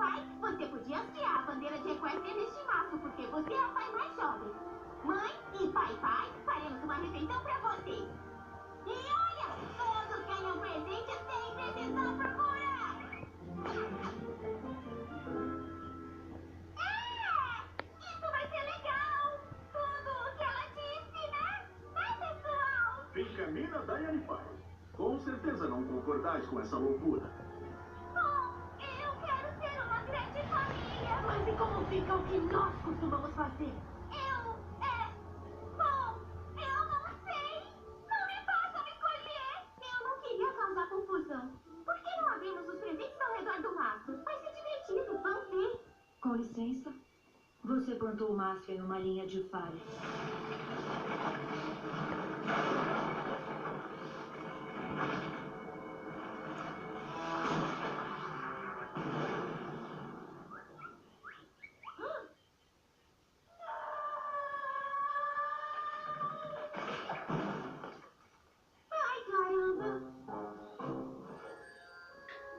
pai, você podia hastear a bandeira de Equestria neste maço, porque você é o pai mais jovem. Mãe e pai, faremos uma refeição pra você. E olha, todos ganham presente sem precisar procurar. Isso vai ser legal. Tudo o que ela disse, né? Né, pessoal? Fica Mina Diane Pai. Com certeza não concordais com essa loucura. Bom, eu quero ser uma grande família. Mas e como fica o que nós costumamos fazer? Bom, eu não sei. Não me façam escolher. Eu não queria causar confusão. Por que não abrimos os presentes ao redor do mastro? Vai ser divertido, vão ver. Com licença. Você plantou o mastro em uma linha de falha. Ai, caramba.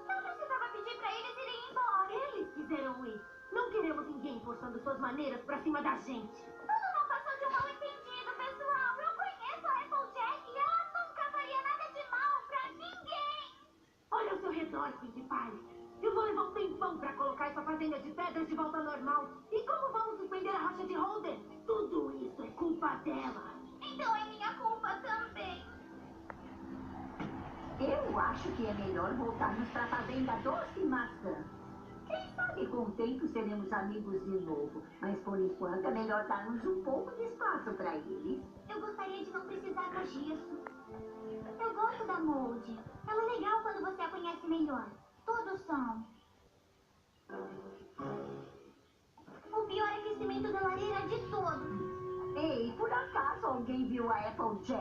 Não precisava pedir pra eles irem embora. Eles quiseram ir. Não queremos ninguém forçando suas maneiras pra cima da gente. Tudo não passou de um mal-entendido, pessoal. Eu conheço a Applejack e ela nunca faria nada de mal pra ninguém. Olha ao seu redor, Pinkie Pie. Eu vou levar um tempão pra colocar essa fazenda de pedras de volta ao normal. E como vamos suspender a rocha de Holden? Tudo isso é culpa dela. Então é minha culpa também. Eu acho que é melhor voltarmos para a fazenda Doce Maçã. Quem sabe com o tempo seremos amigos de novo. Mas por enquanto é melhor darmos um pouco de espaço para eles. Eu gostaria de não precisar disso. Eu gosto da Molde. Ela é legal quando você a conhece melhor. Todos são. O pior aquecimento da lareira de todos. Ei, por acaso alguém viu a Applejack?